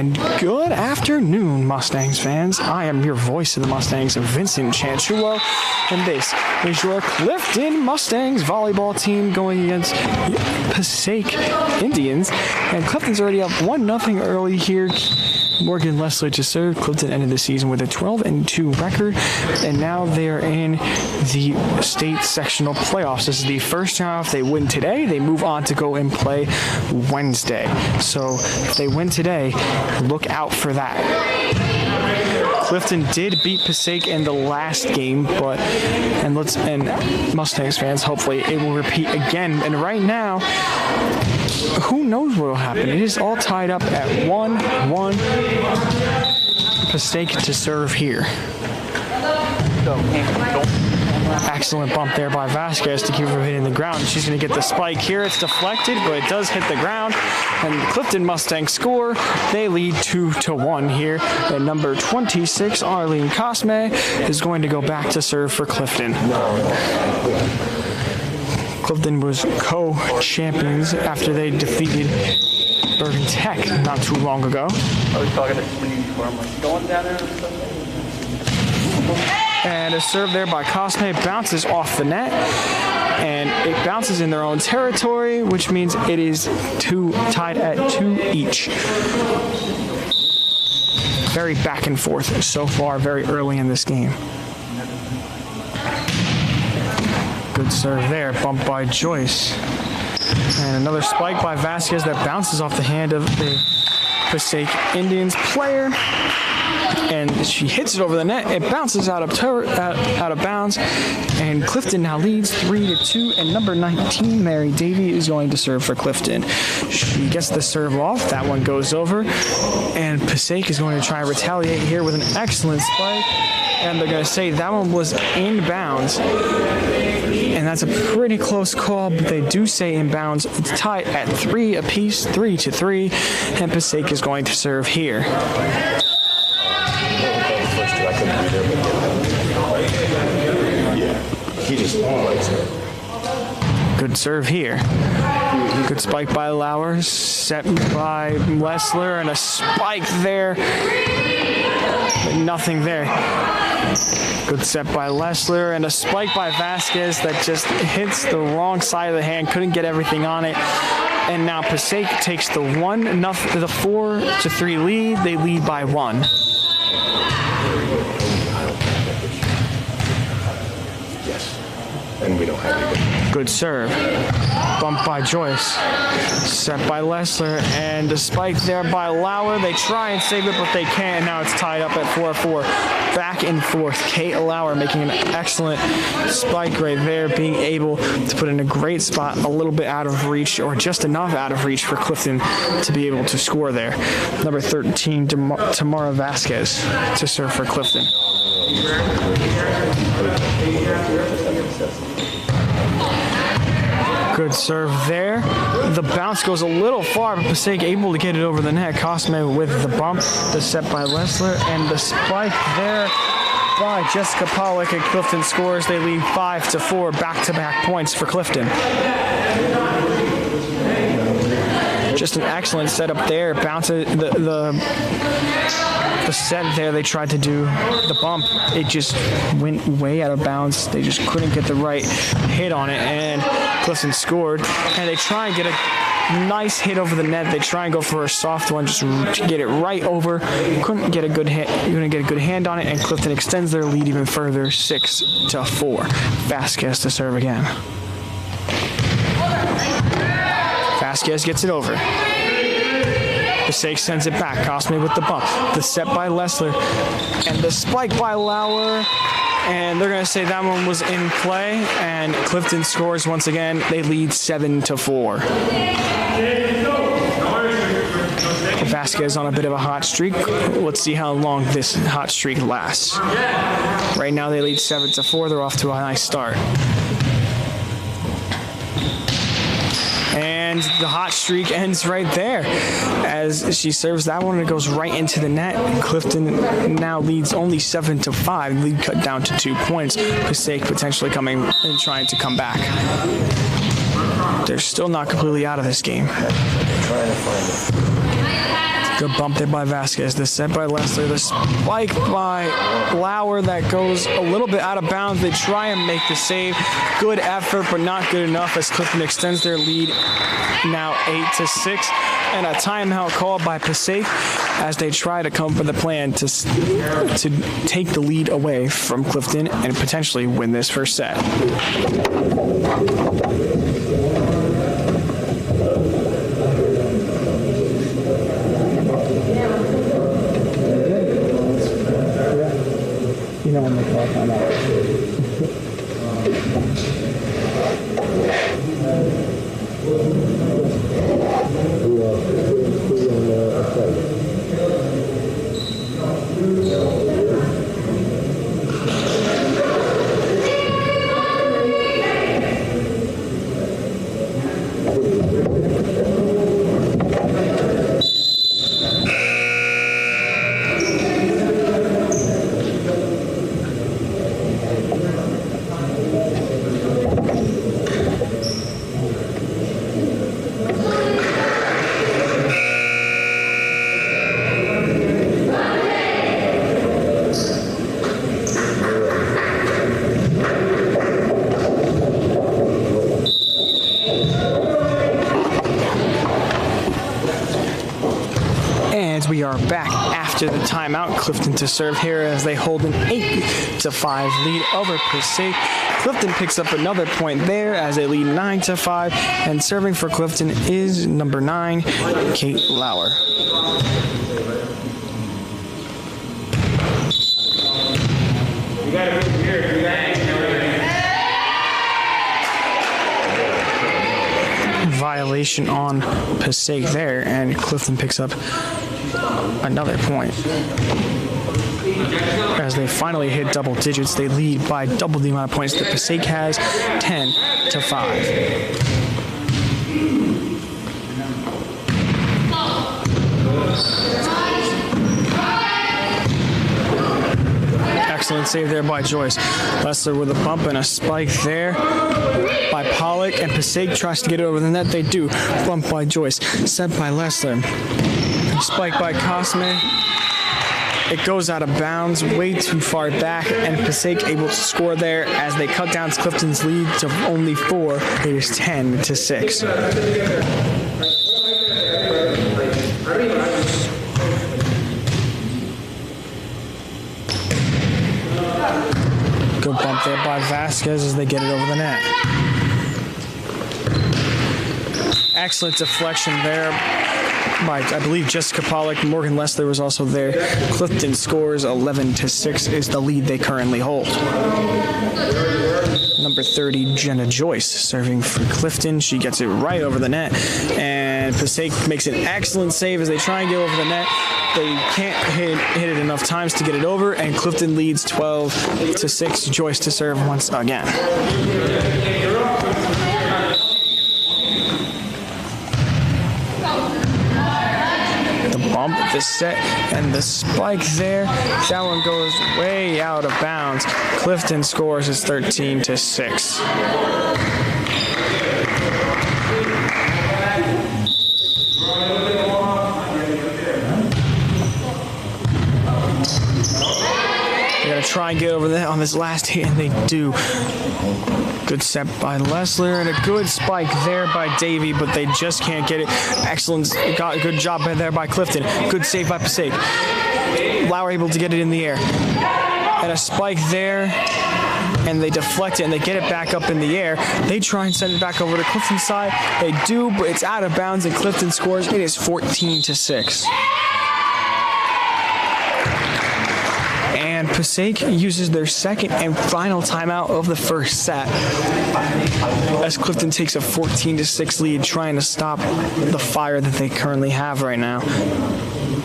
And good afternoon, Mustangs fans. I am your voice of the Mustangs, Vincent Chanchulo, and this is your Clifton Mustangs volleyball team going against Passaic Indians. And Clifton's already up 1-0 early here. Morgan Leslie to serve. Clifton ended the season with a 12-2 record, and now they're in the state sectional playoffs. This is the first time. If they win today, they move on to go and play Wednesday. So if they win today, look out for that. Clifton did beat Passaic in the last game, but and Mustangs fans, hopefully it will repeat again. And right now, who knows what will happen? It is all tied up at 1-1. Passaic to serve here. Excellent bump there by Vasquez to keep her hitting the ground. She's going to get the spike here. It's deflected, but it does hit the ground. And the Clifton Mustangs score. They lead 2-1 here. And number 26, Arlene Cosme, is going to go back to serve for Clifton. Clifton was co-champions after they defeated Bergen Tech not too long ago. And a serve there by Cosme bounces off the net, and it bounces in their own territory, which means it is tied at 2 each. Very back and forth so far, very early in this game. Good serve there, bumped by Joyce. And another spike by Vasquez that bounces off the hand of the Passaic Indians player. And she hits it over the net. It bounces out of bounds. And Clifton now leads 3-2. And number 19, Mary Davey, is going to serve for Clifton. She gets the serve off. That one goes over. And Passaic is going to try and retaliate here with an excellent spike. And they're going to say that one was inbounds. And that's a pretty close call, but they do say inbounds. It's tied at 3 apiece, 3-3. And Passaic is going to serve here. Good serve here. Good spike by Lauer, set by Lessler, and a spike there. But nothing there. Good set by Lessler, and a spike by Vasquez that just hits the wrong side of the hand. Couldn't get everything on it. And now Passaic takes the 4-3 lead. They lead by 1. And we don't have anything. Good serve. Bumped by Joyce. Set by Lessler. And a spike there by Lauer. They try and save it, but they can't. And now it's tied up at 4-4. Back and forth. Kate Lauer making an excellent spike right there. Being able to put in a great spot, a little bit out of reach, or just enough out of reach for Clifton to be able to score there. Number 13, Tamara Vasquez to serve for Clifton. Good serve there. The bounce goes a little far, but Passaic able to get it over the net. Cosme with the bump, the set by Lessler, and the spike there by Jessica Pollock, and Clifton scores. They lead 5-4, back-to-back points for Clifton. Just an excellent setup there. Bounces the set there. They tried to do the bump. It just went way out of bounds. They just couldn't get the right hit on it, and Clifton scored. And they try and get a nice hit over the net. They try and go for a soft one, just to get it right over. Couldn't get a good hit. You're gonna get a good hand on it, and Clifton extends their lead even further, 6-4. Vasquez to serve again. Vasquez gets it over. Passaic sends it back. Cosme with the bump. The set by Lessler. And the spike by Lauer. And they're going to say that one was in play. And Clifton scores once again. They lead 7-4. Vasquez on a bit of a hot streak. Let's see how long this hot streak lasts. Right now they lead 7-4. They're off to a nice start. And the hot streak ends right there as she serves that one, and it goes right into the net. Clifton now leads only 7-5. Lead cut down to 2 points. Passaic potentially coming and trying to come back. They're still not completely out of this game. Good bump there by Vasquez. The set by Lessler. The spike by Lauer that goes a little bit out of bounds. They try and make the save. Good effort, but not good enough as Clifton extends their lead now 8-6. And a timeout called by Passaic as they try to come up with a plan to take the lead away from Clifton and potentially win this first set. You know when they call timeout. We are back after the timeout. Clifton to serve here as they hold an 8-5 lead over Passaic. Clifton picks up another point there as they lead 9-5, and serving for Clifton is number 9, Kate Lauer. Violation on Passaic there, and Clifton picks up another point. As they finally hit double digits, they lead by double the amount of points that Passaic has, 10-5. Excellent save there by Joyce. Lessler with a bump and a spike there by Pollock, and Passaic tries to get it over the net. They do. Bump by Joyce. Set by Lessler. Spike by Cosme. It goes out of bounds, way too far back, and Passaic able to score there as they cut down Clifton's lead to only 4. It is 10-6. Good bump there by Vasquez as they get it over the net. Excellent deflection there by, I believe, Jessica Pollock. Morgan Lessler was also there. Clifton scores 11-6 is the lead they currently hold. Number 30, Jenna Joyce, serving for Clifton. She gets it right over the net, and Passaic makes an excellent save as they try and get over the net. They can't hit it enough times to get it over, and Clifton leads 12-6. Joyce to serve once again. Bump, the set, and the spike there. That one goes way out of bounds. Clifton scores is 13-6. They gotta try and get over that on this last hit, and they do. Good set by Lessler and a good spike there by Davey, but they just can't get it. Excellent, good job there by Clifton. Good save by Passaic. Lauer able to get it in the air. And a spike there, and they deflect it and they get it back up in the air. They try and send it back over to Clifton's side. They do, but it's out of bounds and Clifton scores. It is 14-6. And Passaic uses their second and final timeout of the first set as Clifton takes a 14-6 lead, trying to stop the fire that they currently have right now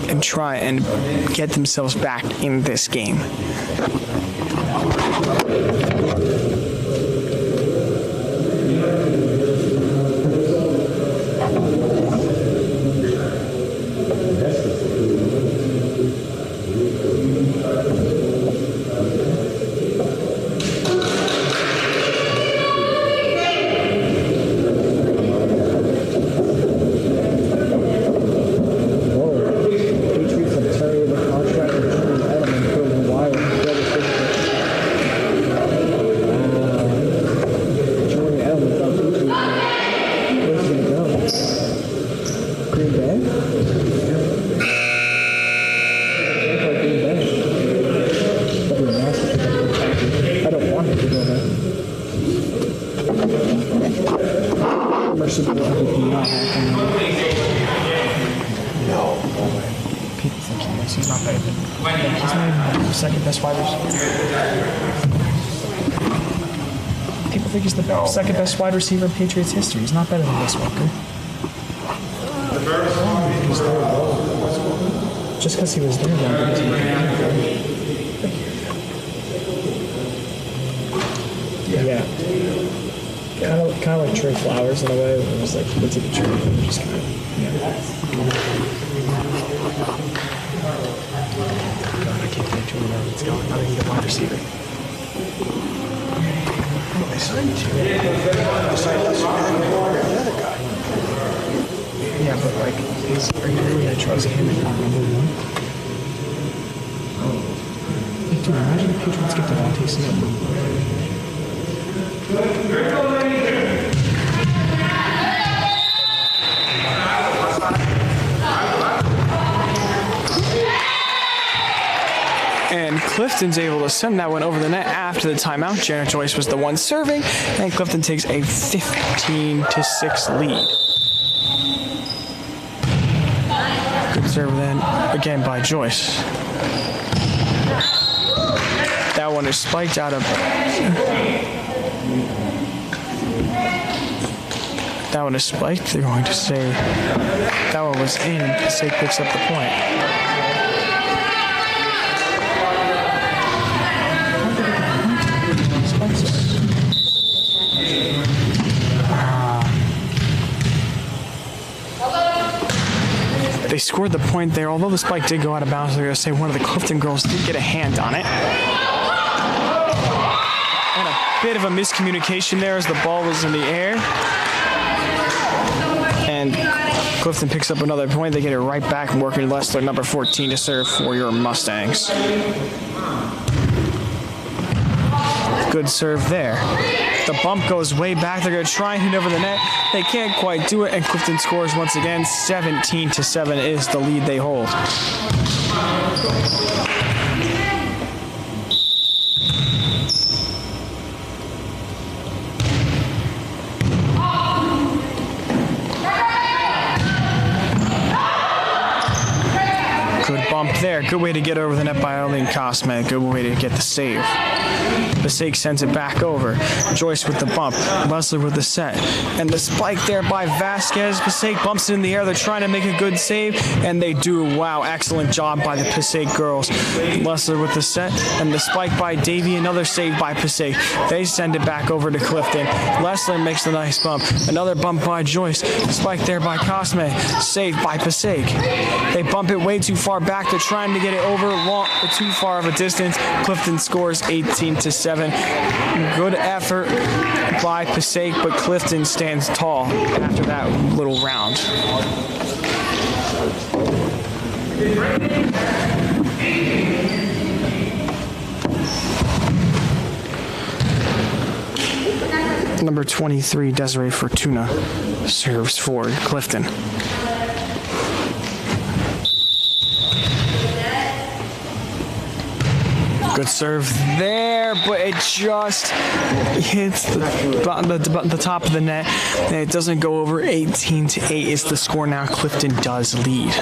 and try and get themselves back in this game. second best wide receiver. People think he's the second best wide receiver in Patriots history. He's not better than Wes Welker. Just because he was there, yeah. Kind of like Trey Flowers in a way. It was like, let's take a trade and just kind of, God, I can't get you where it's going. I think he's a wide receiver. Oh, they signed you. They signed us the other guy. Yeah, but like, are you really going to trust him and not number one? Dude, imagine if Patriots get Devontae Smith. And Clifton's able to send that one over the net after the timeout. Janet Joyce was the one serving, and Clifton takes a 15-6 lead. Good serve then, again by Joyce. That one is spiked out of... That one is spiked. They're going to say that one was in. Passaic picks up the point. They scored the point there. Although the spike did go out of bounds, they're going to say one of the Clifton girls did get a hand on it. And a bit of a miscommunication there as the ball was in the air. And Clifton picks up another point. They get it right back, working Lessler, number 14, to serve for your Mustangs. Good serve there. The bump goes way back. They're going to try and hit over the net. They can't quite do it, and Clifton scores once again. 17-7 is the lead they hold. Good bump there. Good way to get over the net by Arlene Cosme. Good way to get the save. Passaic sends it back over. Joyce with the bump. Lessler with the set. And the spike there by Vasquez. Passaic bumps it in the air. They're trying to make a good save, and they do. Wow, excellent job by the Passaic girls. Lessler with the set. And the spike by Davey. Another save by Passaic. They send it back over to Clifton. Lessler makes the nice bump. Another bump by Joyce. Spike there by Cosme. Save by Passaic. They bump it way too far back. They're trying to get it over too far of a distance. Clifton scores 18-7. Good effort by Passaic, but Clifton stands tall after that little round. Number 23, Desiree Fortuna, serves for Clifton. Good serve there, but it just hits the top of the net, and it doesn't go over. 18-8 is the score now. Clifton does lead.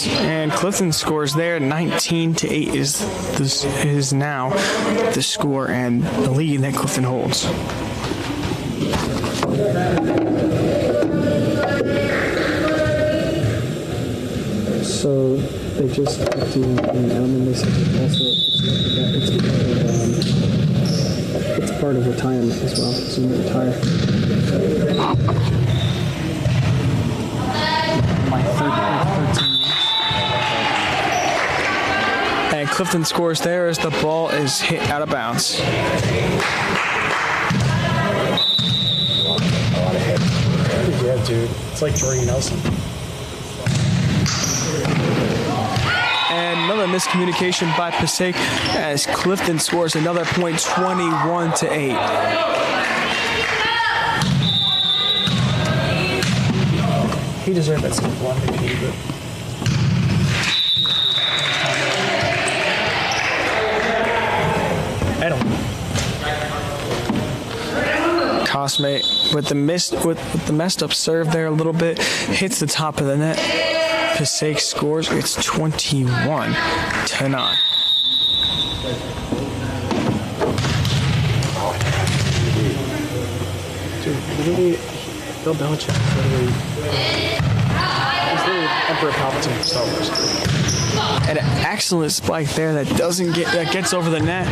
And Clifton scores there. 19-8 is now the score and the lead that Clifton holds. So they just have to, and they said also it's part of retirement as well. So you retire. My 13. And Clifton scores there as the ball is hit out of bounds. Yeah, dude. It's like Jordy Nelson. And another miscommunication by Passaic as Clifton scores another point, 21-8. He deserved that second one, but with the messed up serve there a little bit, hits the top of the net. Passaic scores. It's 21-9. Dude, Bill Belichick literally, he's literally Emperor Palpatine Star Wars. An excellent spike there that gets over the net,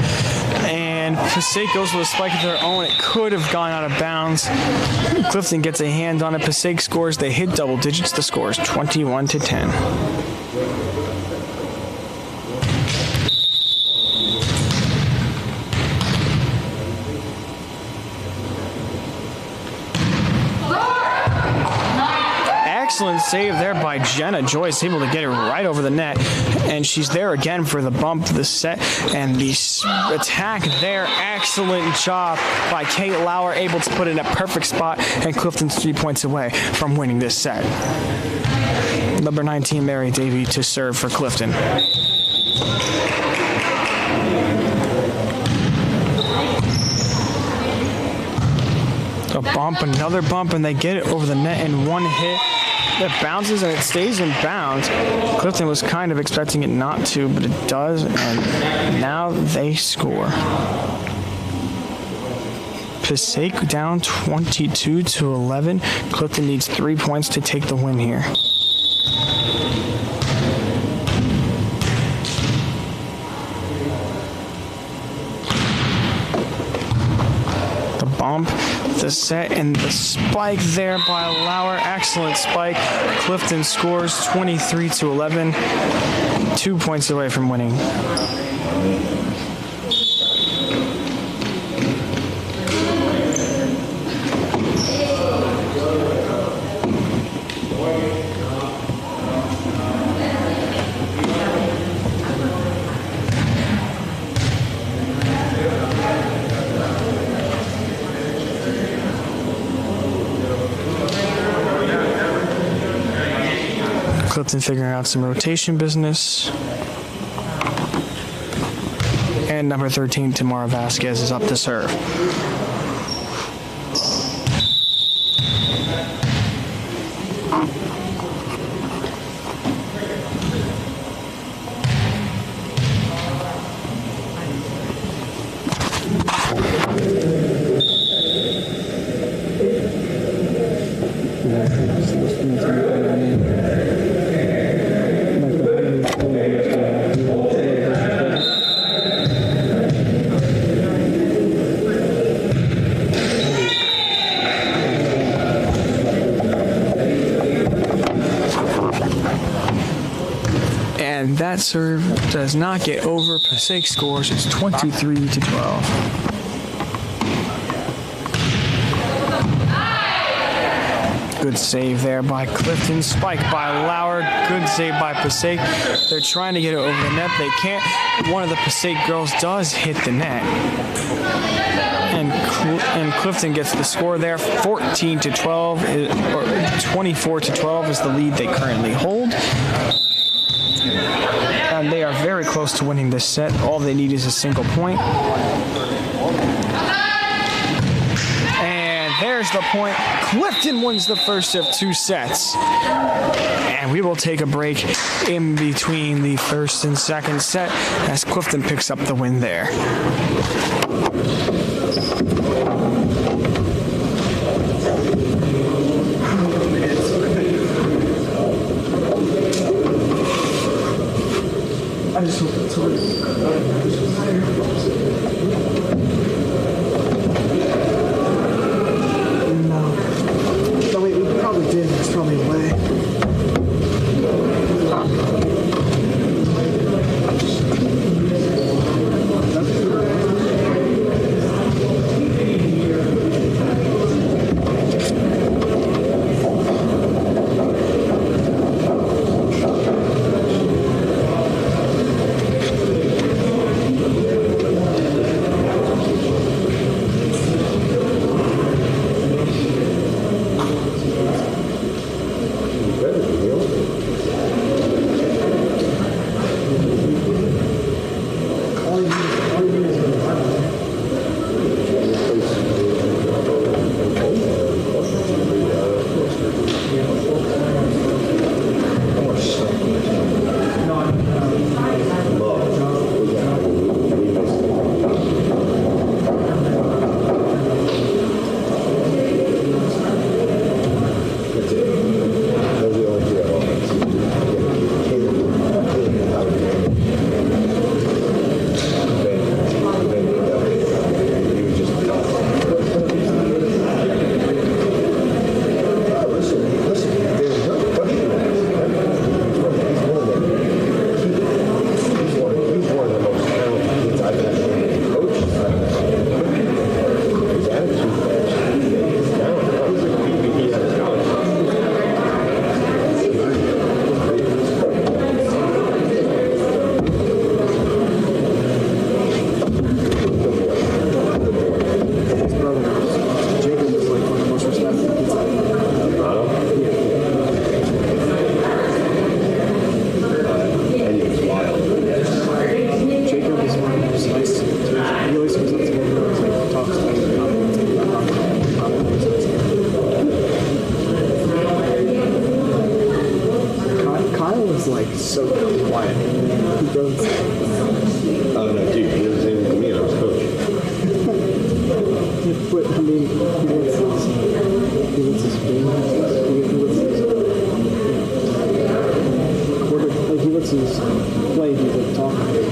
and Passaic goes with a spike of their own. It could have gone out of bounds. Clifton gets a hand on it. Passaic scores. They hit double digits. The score is 21-10. Excellent save there by Jenna Joyce, able to get it right over the net, and she's there again for the bump, the set, and the attack there. Excellent job by Kate Lauer, able to put it in a perfect spot, and Clifton's 3 points away from winning this set. Number 19, Mary Davey to serve for Clifton. A bump, another bump, and they get it over the net in one hit. That bounces and it stays in bounds. Clifton was kind of expecting it not to, but it does, and now they score. Passaic down 22-11. Clifton needs 3 points to take the win here. The bump, the set, and the spike there by Lauer. Excellent spike. Clifton scores 23-11. 2 points away from winning. Clifton figuring out some rotation business. And number 13, Tamara Vasquez, is up to serve. And that serve does not get over. Passaic scores. It's 23-12. Good save there by Clifton. Spike by Lauer. Good save by Passaic. They're trying to get it over the net. They can't. One of the Passaic girls does hit the net. And Clifton gets the score there. 14-12, or 24-12 is the lead they currently hold. And they are very close to winning this set. All they need is a single point. And there's the point. Clifton wins the first of 2 sets. And we will take a break in between the first and second set as Clifton picks up the win there. I just hope it's hard. No. No, wait, we probably did. It's probably away. mean, he lets his spin. He lets his play do the talking.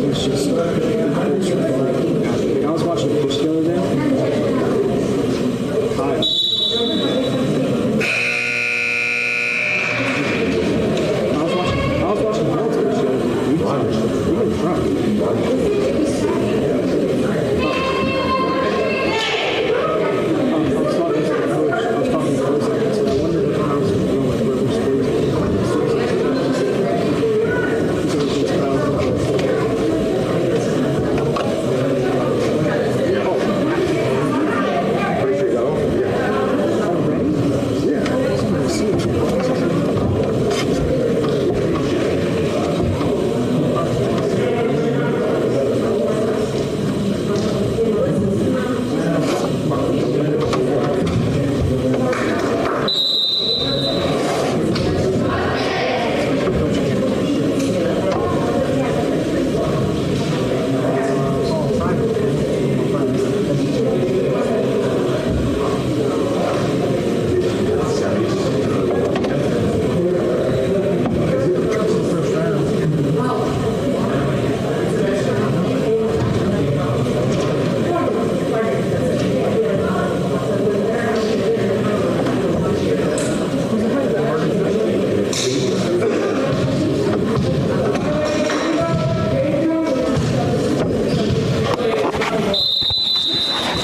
He's just I was watching the pitch the other day. I was watching the pitch the other day. He was drunk.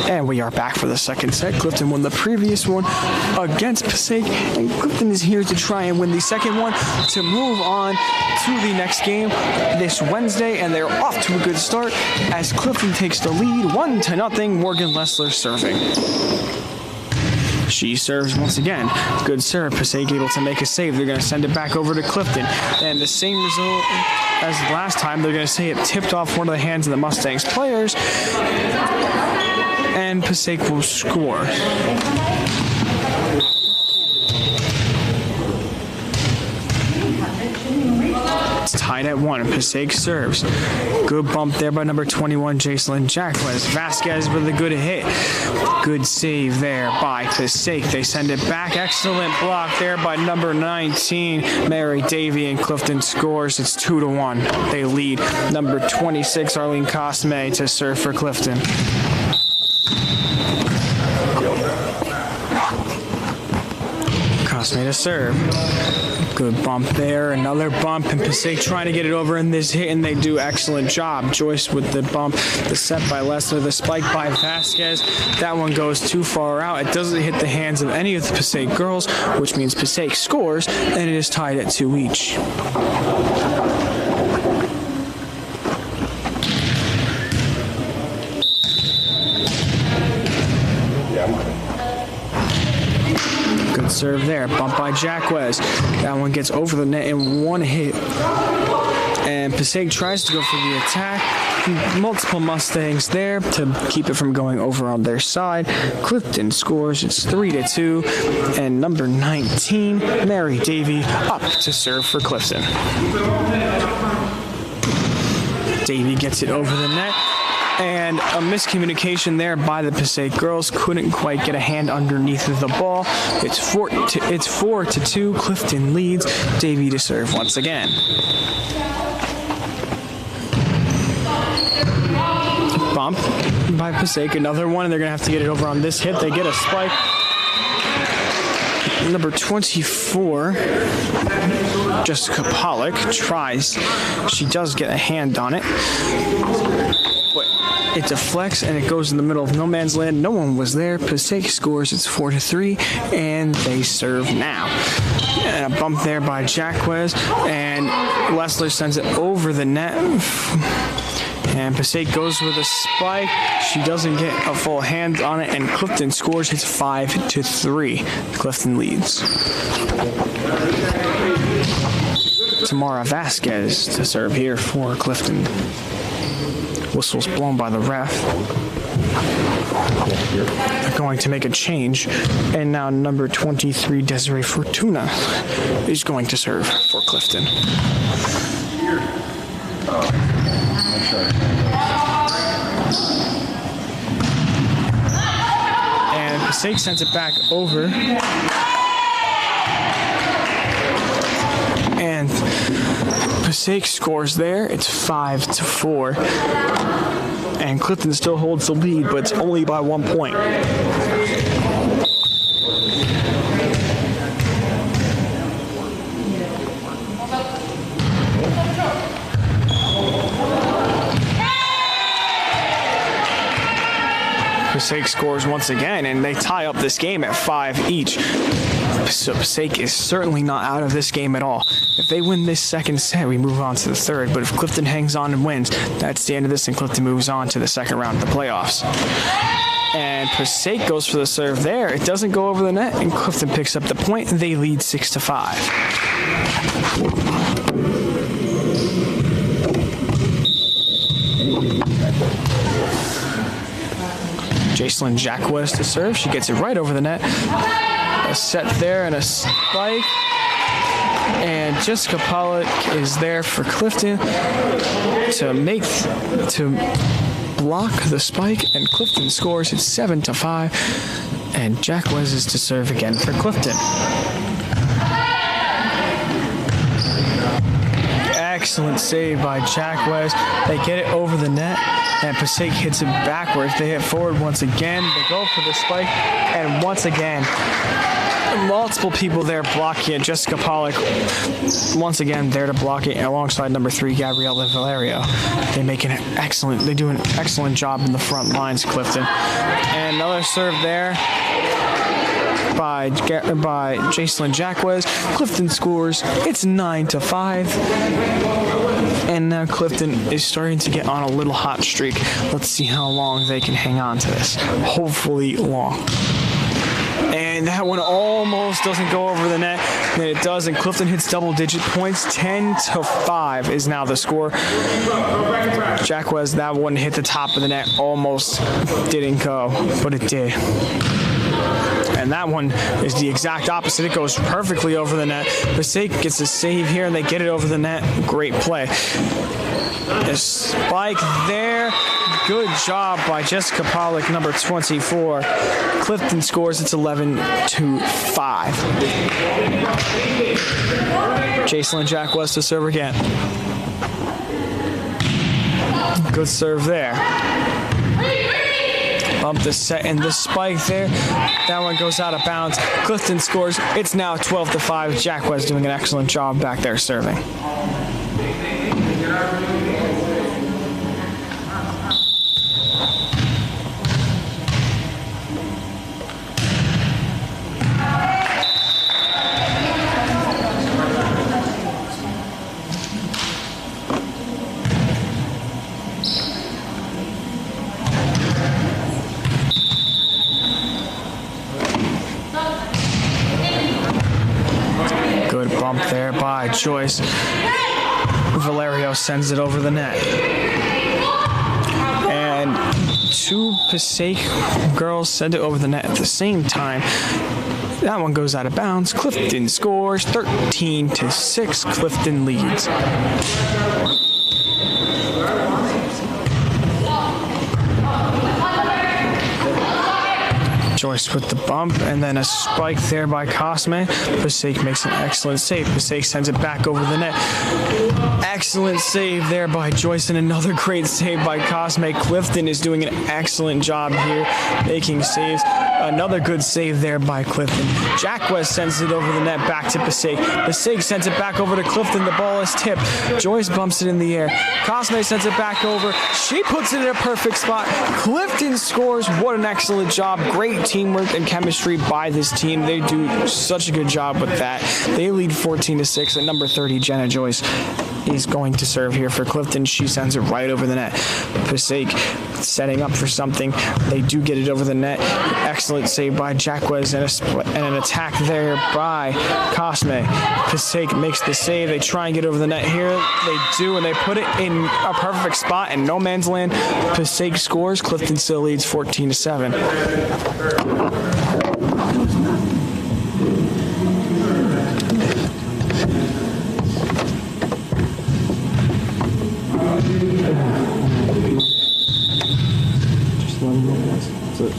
And we are back for the second set. Clifton won the previous one against Passaic, and Clifton is here to try and win the second one to move on to the next game this Wednesday, and they're off to a good start as Clifton takes the lead 1-0. Morgan Lessler serving. She serves once again. Good serve. Passaic able to make a save. They're going to send it back over to Clifton. And the same result as last time. They're going to say it tipped off one of the hands of the Mustangs players. And Passaic will score. It's tied at 1. Passaic serves. Good bump there by number 21, Jacelyn Jacquez. Vasquez with a good hit. Good save there by Passaic. They send it back. Excellent block there by number 19, Mary Davy, and Clifton scores. It's 2-1. They lead. Number 26, Arlene Cosme, to serve for Clifton. Cosme to serve. Good bump there, another bump, and Passaic trying to get it over in this hit, and they do excellent job. Joyce with the bump, the set by Lessler, the spike by Vasquez. That one goes too far out. It doesn't hit the hands of any of the Passaic girls, which means Passaic scores, and it is tied at 2 each. Good serve there. Bump by Jacquez. That one gets over the net in one hit. And Passaic tries to go for the attack. Multiple Mustangs there to keep it from going over on their side. Clifton scores. It's 3-2. And number 19, Mary Davy, up to serve for Clifton. Davy gets it over the net. And a miscommunication there by the Passaic girls. Couldn't quite get a hand underneath the ball. It's 4-2. Clifton leads. Davy to serve once again. Bump by Passaic. Another one, and they're going to have to get it over on this hit. They get a spike. Number 24, Jessica Pollock, tries. She does get a hand on it. But it deflects, and it goes in the middle of no man's land. No one was there. Passaic scores. It's 4-3, and they serve now. And a bump there by Jacquez, and Lessler sends it over the net. And Passaic goes with a spike. She doesn't get a full hand on it, and Clifton scores. It's 5-3. Clifton leads. Tamara Vasquez to serve here for Clifton. Whistle's blown by the ref. They're going to make a change, and now number 23, Desiree Fortuna, is going to serve for Clifton. Passaic sends it back over. And Passaic scores there. It's 5-4. And Clifton still holds the lead, but it's only by 1 point. Passaic scores once again, and they tie up this game at 5 each. So Passaic is certainly not out of this game at all. If they win this second set, we move on to the third. But if Clifton hangs on and wins, that's the end of this, and Clifton moves on to the second round of the playoffs. And Passaic goes for the serve there. It doesn't go over the net, and Clifton picks up the point. They lead 6-5. Jacelyn Jacquez to serve. She gets it right over the net. A set there and a spike. And Jessica Pollock is there for Clifton to block the spike, and Clifton scores. It's 7-5. And Jacquez is to serve again for Clifton. Excellent save by Jacquez. They get it over the net, and Passaic hits it backwards. They hit forward once again. They go for the spike, and once again, multiple people there blocking it. Jessica Pollock, once again, there to block it alongside number 3, Gabriella Valerio. They do an excellent job in the front lines, Clifton. And another serve there by Jacelyn Jacquez. Clifton scores. It's 9-5. And now Clifton is starting to get on a little hot streak. Let's see how long they can hang on to this. Hopefully long. And that one almost doesn't go over the net. And it does, and Clifton hits double-digit points. 10-5 is now the score. Jacquez, that one hit the top of the net. Almost didn't go, but it did. And that one is the exact opposite. It goes perfectly over the net. Passaic gets a save here, and they get it over the net. Great play. A spike there. Good job by Jessica Pollock, number 24. Clifton scores. It's 11-5. Jacelyn Jacquez to serve again. Good serve there. Bump the set and the spike there. That one goes out of bounds. Clifton scores. It's now 12-5. Jacquez doing an excellent job back there serving. Bump there by Joyce. Valerio sends it over the net. And 2 Passaic girls send it over the net at the same time. That one goes out of bounds. Clifton scores. 13-6. Clifton leads. Joyce with the bump, and then a spike there by Cosme. Passaic makes an excellent save. Passaic sends it back over the net. Excellent save there by Joyce, and another great save by Cosme. Clifton is doing an excellent job here, making saves. Another good save there by Clifton. Jacquez sends it over the net back to Passaic. Passaic sends it back over to Clifton. The ball is tipped. Joyce bumps it in the air. Cosme sends it back over. She puts it in a perfect spot. Clifton scores. What an excellent job. Great teamwork and chemistry by this team. They do such a good job with that. They lead 14-6, and number 30, Jenna Joyce, is going to serve here for Clifton. She sends it right over the net. Passaic setting up for something. They do get it over the net. Excellent save by Jacquez, and an attack there by Cosme. Passaic makes the save. They try and get over the net here. They do, and they put it in a perfect spot in no man's land. Passaic scores. Clifton still leads 14-7. Just 11 minutes. That's it.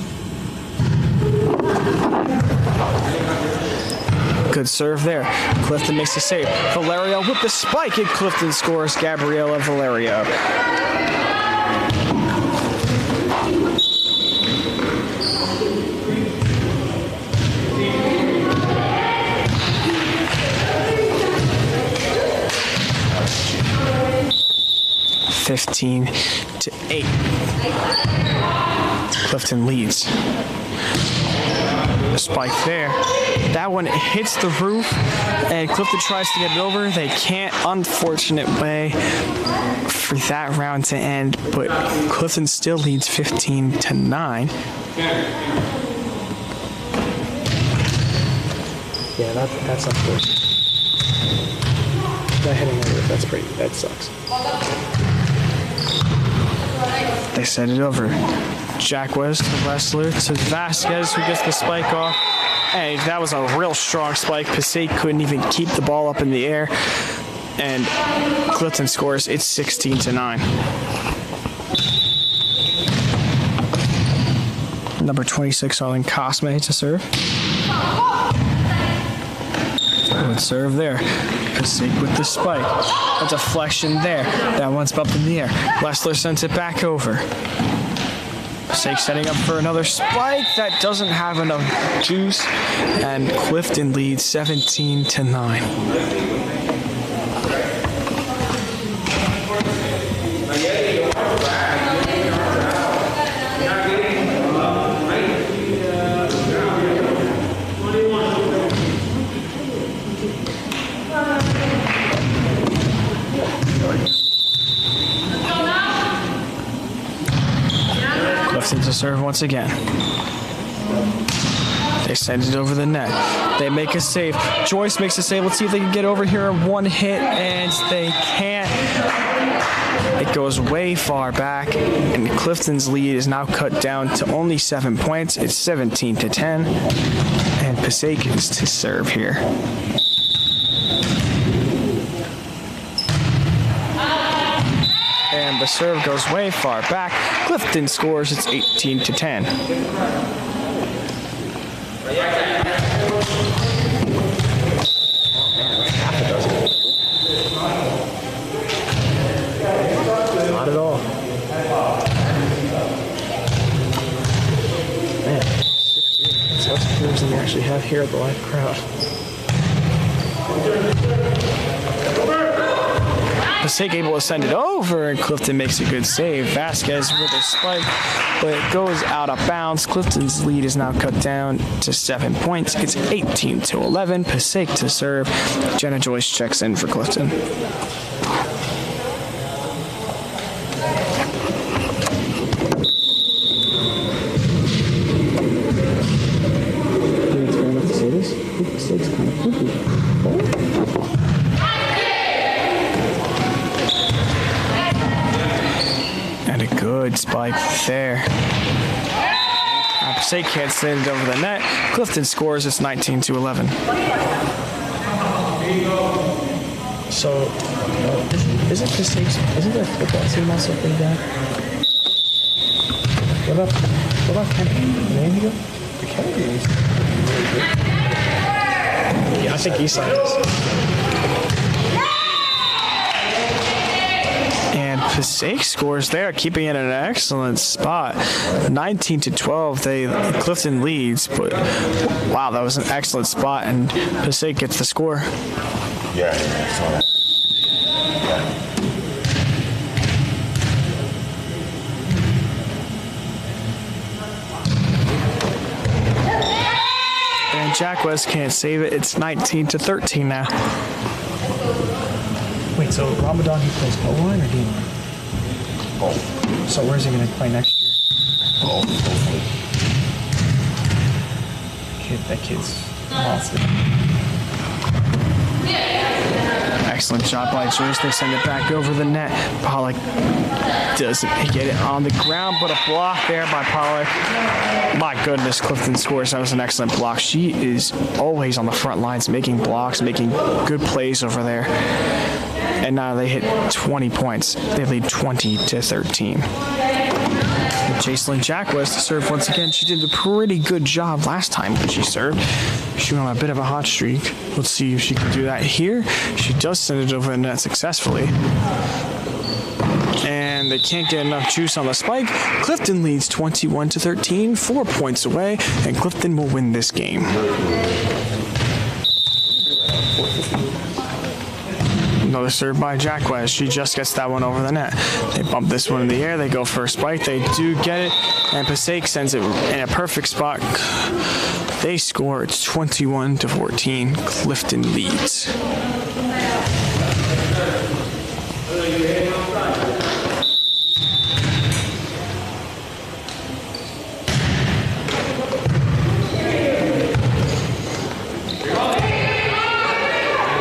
Good serve there. Clifton makes the save. Valerio with the spike, and Clifton scores. Gabriela Valerio. (15-8). Clifton leads. The spike there. That one hits the roof, and Clifton tries to get it over. They can't. Unfortunate way for that round to end, but Clifton still leads 15-9. Yeah, that's unfortunate. That hitting the roof, that sucks. They send it over. Jack West, the wrestler, to Vasquez, who gets the spike off. And that was a real strong spike. Passaic couldn't even keep the ball up in the air. And Clifton scores. It's 16-9. Number 26, Arlen Cosme to serve. Good serve there. Passaic with the spike. A deflection there. That one's up in the air. Lessler sends it back over. Passaic setting up for another spike. That doesn't have enough juice. And Clifton leads 17-9. Clifton to serve once again. They send it over the net. They make a save. Joyce makes a save. Let's see if they can get over here in one hit, and they can't. It goes way far back, and Clifton's lead is now cut down to only 7 points. It's 17-10, and Passaic is to serve here. And the serve goes way far back. Clifton scores. It's 18-10. Not at all. Man, 16. That's less players than we actually have here at the live crowd. Passaic able to send it over, and Clifton makes a good save. Vasquez with a spike, but it goes out of bounds. Clifton's lead is now cut down to 7 points. It's 18-11. Passaic to serve. Jenna Joyce checks in for Clifton. And a good spike there. Passaic can't send it over the net. Clifton scores. It's 19-11. So, isn't their football team also pretty bad? What about Kennedy? The Kennedy is. Yeah, I think Eastside is. And Passaic scores there, keeping it in an excellent spot. 19-12, Clifton leads, but wow, that was an excellent spot, and Passaic gets the score. Yeah, I saw that. And Jack West can't save it. It's 19-13 now. Wait, so Ramadan, he plays O-line or D-line? Both. So where's he going to play next year? Both. That kid's monster. Excellent shot by Joyce. They send it back over the net. Pollock doesn't get it on the ground, but a block there by Pollock. My goodness, Clifton scores. That was an excellent block. She is always on the front lines, making blocks, making good plays over there. And now they hit 20 points. They lead 20-13. Jacelyn Jackwes to serve once again. She did a pretty good job last time when she served. She went on a bit of a hot streak. Let's see if she can do that here. She does send it over the net successfully. And they can't get enough juice on the spike. Clifton leads 21-13, 4 points away, and Clifton will win this game. Another serve by Jackwes. She just gets that one over the net. They bump this one in the air. They go for a spike. They do get it. And Passaic sends it in a perfect spot. They score. It's 21-14. Clifton leads.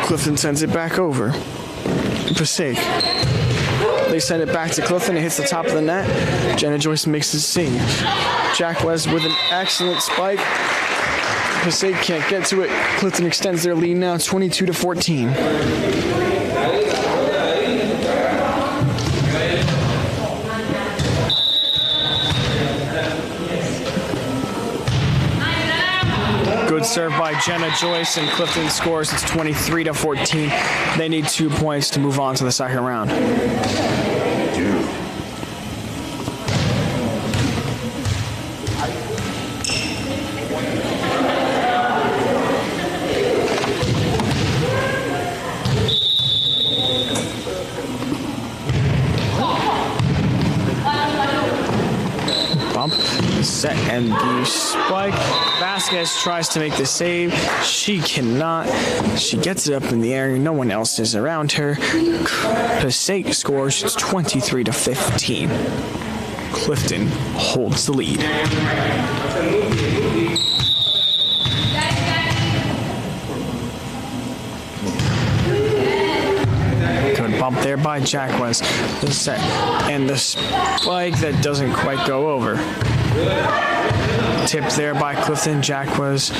Clifton sends it back over. Passaic. They send it back to Clifton. It hits the top of the net. Jenna Joyce makes the save. Jackwes with an excellent spike. Passaic can't get to it. Clifton extends their lead now, 22-14. Good serve by Jenna Joyce, and Clifton scores. It's 23-14. They need 2 points to move on to the second round. Bump, set, and the spike. Vasquez tries to make the save. She cannot. She gets it up in the air. No one else is around her. Passaic scores. It's 23-15. Clifton holds the lead. Good bump there by Jackwes. The set and the spike that doesn't quite go over. Tipped there by Clifton. Jackwes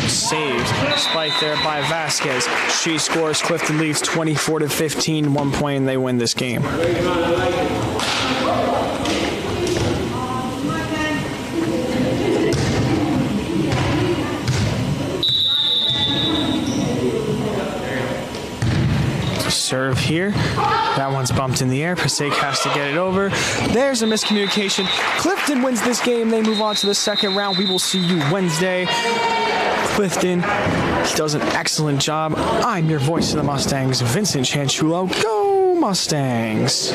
saved. Spike there by Vasquez. She scores. Clifton leads 24-15. 1 point, and they win this game. Serve here. That one's bumped in the air. Passaic has to get it over. There's a miscommunication. Clifton wins this game. They move on to the second round. We will see you Wednesday. Clifton does an excellent job. I'm your voice of the Mustangs, Vincent Chanchulo. Go Mustangs!